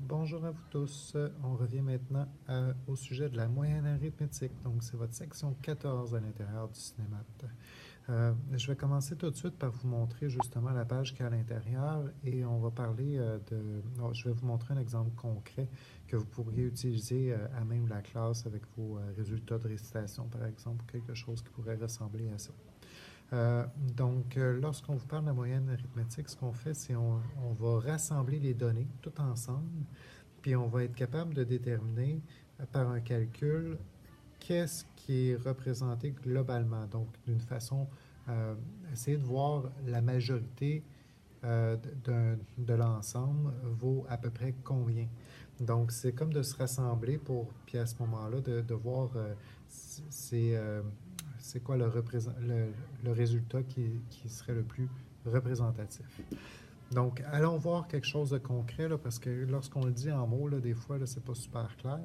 Bonjour à vous tous. On revient maintenant au sujet de la moyenne arithmétique. Donc, c'est votre section 14 à l'intérieur du cinéma. Je vais commencer tout de suite par vous montrer justement la page qu'il y a à l'intérieur et on va parler je vais vous montrer un exemple concret que vous pourriez utiliser à même la classe avec vos résultats de récitation, par exemple, quelque chose qui pourrait ressembler à ça. Lorsqu'on vous parle de la moyenne arithmétique, ce qu'on fait, c'est on va rassembler les données tout ensemble, puis on va être capable de déterminer par un calcul qu'est-ce qui est représenté globalement. Donc, d'une façon, essayer de voir la majorité de l'ensemble vaut à peu près combien. Donc, c'est comme de se rassembler puis à ce moment-là, de voir c'est c'est quoi le résultat qui serait le plus représentatif. Donc, allons voir quelque chose de concret, là, parce que lorsqu'on le dit en mots, là, des fois, c'est pas super clair.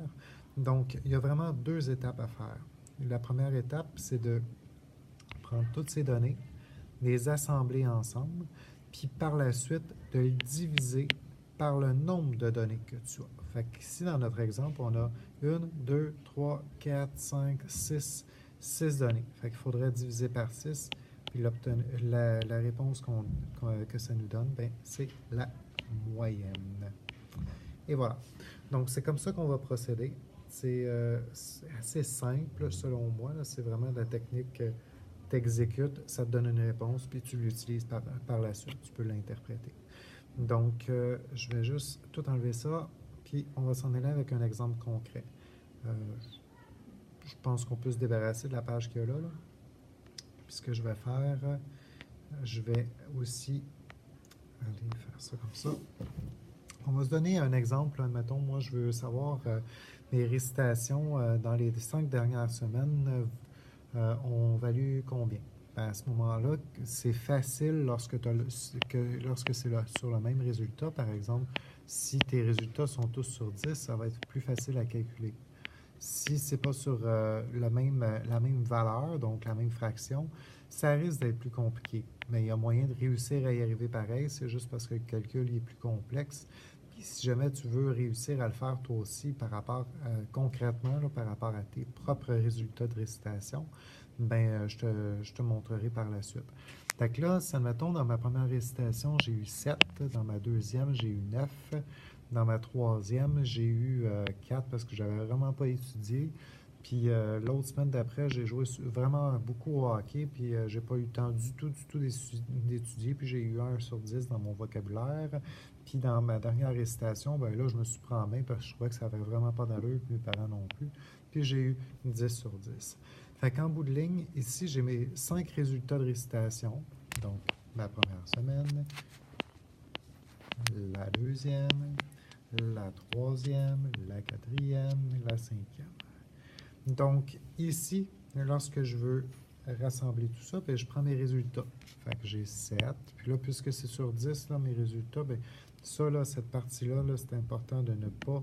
Donc, il y a vraiment deux étapes à faire. La première étape, c'est de prendre toutes ces données, les assembler ensemble, puis par la suite, de les diviser par le nombre de données que tu as. Fait qu'ici, dans notre exemple, on a 1, 2, 3, 4, 5, 6 données. Fait qu'il faudrait diviser par 6, puis la réponse que ça nous donne, ben, c'est la moyenne. Et voilà. Donc, c'est comme ça qu'on va procéder. C'est assez simple, selon moi. C'est vraiment la technique que tu exécutes, ça te donne une réponse, puis tu l'utilises par la suite. Tu peux l'interpréter. Donc, je vais juste tout enlever ça, puis on va s'en aller avec un exemple concret. Euh, je pense qu'on peut se débarrasser de la page qu'il y a là. Puis ce que je vais faire, je vais aussi aller faire ça comme ça. On va se donner un exemple. Admettons, moi, je veux savoir mes récitations dans les 5 dernières semaines ont valu combien. Ben, à ce moment-là, c'est facile lorsque c'est sur le même résultat. Par exemple, si tes résultats sont tous sur 10, ça va être plus facile à calculer. Si c'est pas sur la même valeur, donc la même fraction, ça risque d'être plus compliqué. Mais il y a moyen de réussir à y arriver pareil, c'est juste parce que le calcul est plus complexe. Puis si jamais tu veux réussir à le faire toi aussi par rapport concrètement, là, par rapport à tes propres résultats de récitation, ben je te montrerai par la suite. Fait que là, admettons, dans ma première récitation, j'ai eu 7. Dans ma deuxième, j'ai eu 9. Dans ma troisième, j'ai eu 4 parce que j'avais vraiment pas étudié. Puis l'autre semaine d'après, j'ai joué vraiment beaucoup au hockey, puis j'ai pas eu le temps du tout d'étudier, puis j'ai eu 1 sur 10 dans mon vocabulaire. Puis dans ma dernière récitation, ben là, je me suis pris en main parce que je trouvais que ça avait vraiment pas d'allure, puis mes parents non plus. Puis j'ai eu 10 sur 10. Fait qu'en bout de ligne, ici, j'ai mes 5 résultats de récitation. Donc, ma première semaine, la deuxième, la troisième, la quatrième, la cinquième. Donc, ici, lorsque je veux rassembler tout ça, bien, je prends mes résultats. Fait que j'ai 7. Puis là, puisque c'est sur 10, là, mes résultats, bien, ça, là, cette partie-là, là, c'est important de ne pas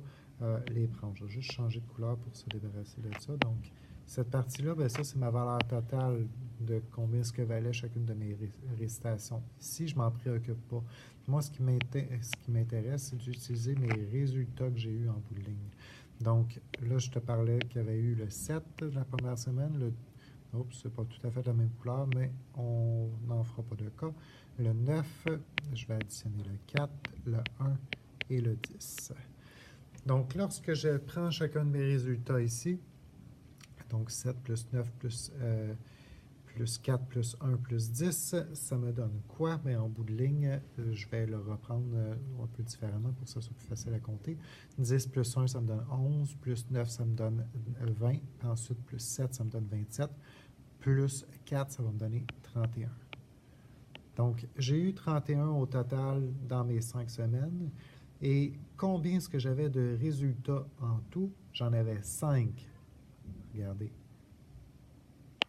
les prendre. Je vais juste changer de couleur pour se débarrasser de ça. Donc, cette partie-là, bien, ça, c'est ma valeur totale de combien ce que valait chacune de mes récitations. Ici, je ne m'en préoccupe pas. Moi, ce qui m'intéresse, c'est d'utiliser mes résultats que j'ai eus en bout de ligne. Donc, là, je te parlais qu'il y avait eu le 7 de la première semaine. Oups, c'est pas tout à fait la même couleur, mais on n'en fera pas de cas. Le 9, je vais additionner le 4, le 1 et le 10. Donc, lorsque je prends chacun de mes résultats ici, donc 7 plus 9 plus 4 plus 1 plus 10, ça me donne quoi? Bien, en bout de ligne, je vais le reprendre un peu différemment pour que ça soit plus facile à compter. 10 plus 1, ça me donne 11. Plus 9, ça me donne 20. Ensuite, plus 7, ça me donne 27. Plus 4, ça va me donner 31. Donc, j'ai eu 31 au total dans mes 5 semaines. Et combien est-ce que j'avais de résultats en tout? J'en avais 5. Regardez.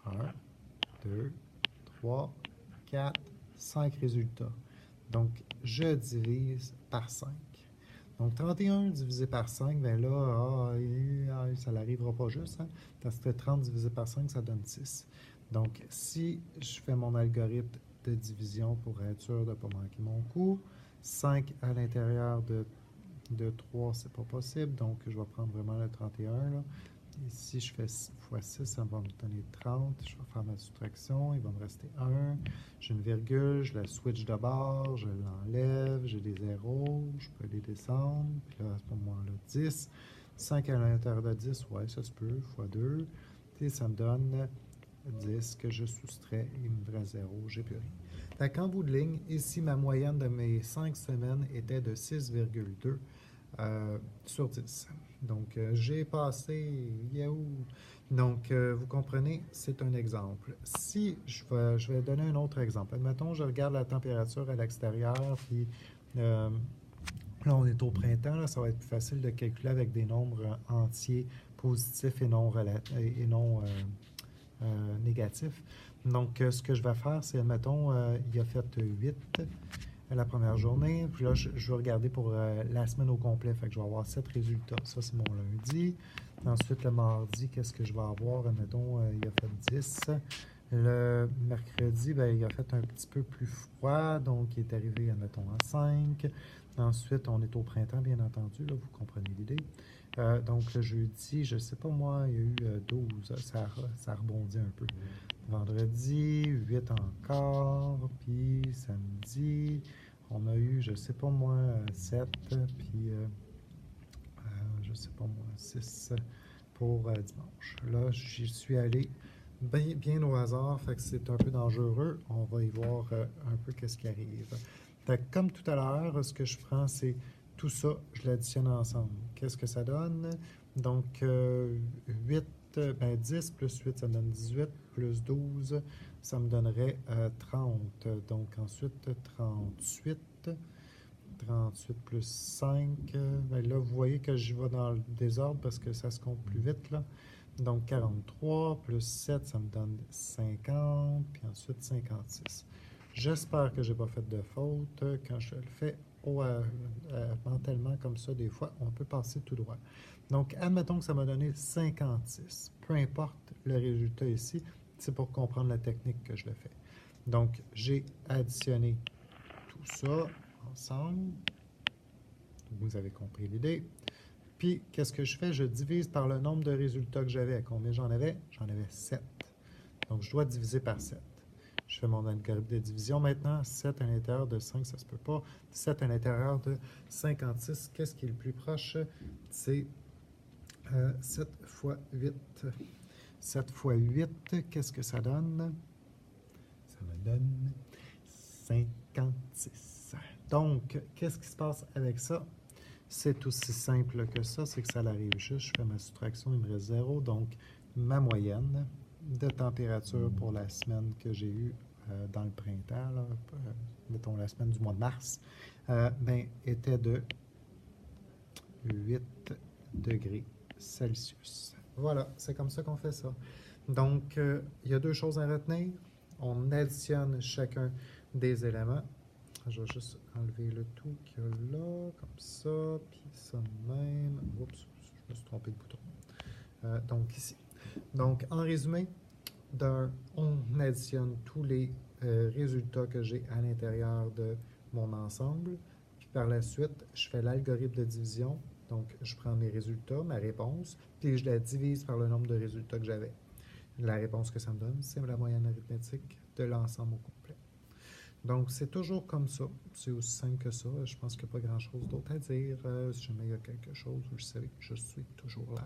1, 2, 3, 4, 5 résultats. Donc, je divise par 5. Donc, 31 divisé par 5, bien là, ça n'arrivera pas juste. Hein? Parce que 30 divisé par 5, ça donne 6. Donc, si je fais mon algorithme de division pour être sûr de ne pas manquer mon coup, 5 à l'intérieur de de 3, c'est pas possible, donc je vais prendre vraiment le 31, là. Ici, je fais 6 fois 6, ça va me donner 30. Je vais faire ma soustraction, il va me rester 1. J'ai une virgule, je la switch de bord, je l'enlève, j'ai des zéros, je peux les descendre. Puis là, à ce moment-là, 10. 5 à l'intérieur de 10, ouais, ça se peut, fois 2. Et ça me donne 10 que je soustrais, il me reste 0, j'ai plus rien. Fait qu'en bout de ligne, ici, ma moyenne de mes 5 semaines était de 6,2 sur 10. Donc, j'ai passé, Yahoo! Donc, vous comprenez, c'est un exemple. Si je vais donner un autre exemple. Admettons, je regarde la température à l'extérieur, puis là, on est au printemps, là, ça va être plus facile de calculer avec des nombres entiers positifs et non négatifs. Donc, ce que je vais faire, c'est, admettons, il a fait 8 la première journée. Puis là, je vais regarder pour la semaine au complet. Fait que je vais avoir 7 résultats. Ça, c'est mon lundi. Ensuite, le mardi, qu'est-ce que je vais avoir? Admettons, il a fait 10. Le mercredi, ben, il a fait un petit peu plus froid. Donc, il est arrivé, admettons, à 5. Ensuite, on est au printemps, bien entendu. Là, vous comprenez l'idée. Donc, le jeudi, je ne sais pas moi, il y a eu 12. Ça rebondit un peu. Vendredi, 8 encore. Puis samedi, on a eu, je ne sais pas moi, 7. Puis, je ne sais pas moi, 6 pour dimanche. Là, j'y suis allé bien au hasard. Fait que c'est un peu dangereux. On va y voir un peu qu'est-ce qui arrive. Fait que comme tout à l'heure, ce que je prends, c'est tout ça, je l'additionne ensemble. Qu'est-ce que ça donne? Donc, 10 plus 8, ça me donne 18, plus 12, ça me donnerait 30. Donc, ensuite, 38. 38 plus 5. Ben là, vous voyez que je vais dans le désordre parce que ça se compte plus vite, là. Donc, 43 plus 7, ça me donne 50, puis ensuite 56. J'espère que je n'ai pas fait de faute. Quand je le fais mentalement comme ça, des fois, on peut passer tout droit. Donc, admettons que ça m'a donné 56. Peu importe le résultat ici, c'est pour comprendre la technique que je le fais. Donc, j'ai additionné tout ça ensemble. Vous avez compris l'idée. Puis, qu'est-ce que je fais? Je divise par le nombre de résultats que j'avais. Combien j'en avais? J'en avais 7. Donc, je dois diviser par 7. Je fais mon algorithme de division maintenant. 7 à l'intérieur de 5, ça se peut pas. 7 à l'intérieur de 56, qu'est-ce qui est le plus proche? C'est 7 fois 8. 7 fois 8, qu'est-ce que ça donne? Ça me donne 56. Donc, qu'est-ce qui se passe avec ça? C'est aussi simple que ça, c'est que ça arrive juste. Je fais ma soustraction, il me reste 0. Donc, ma moyenne de température pour la semaine que j'ai eue dans le printemps, là, mettons la semaine du mois de mars, était de 8 degrés Celsius. Voilà, c'est comme ça qu'on fait ça. Donc, il y a deux choses à retenir. On additionne chacun des éléments. Je vais juste enlever le tout qu'il y a là, comme ça, puis ça de même. Oups, je me suis trompé de bouton. Donc, ici. Donc, en résumé, on additionne tous les résultats que j'ai à l'intérieur de mon ensemble. Puis par la suite, je fais l'algorithme de division. Donc, je prends mes résultats, ma réponse, puis je la divise par le nombre de résultats que j'avais. La réponse que ça me donne, c'est la moyenne arithmétique de l'ensemble au complet. Donc, c'est toujours comme ça. C'est aussi simple que ça. Je pense qu'il n'y a pas grand-chose d'autre à dire. Si jamais il y a quelque chose, vous le savez, je suis toujours là.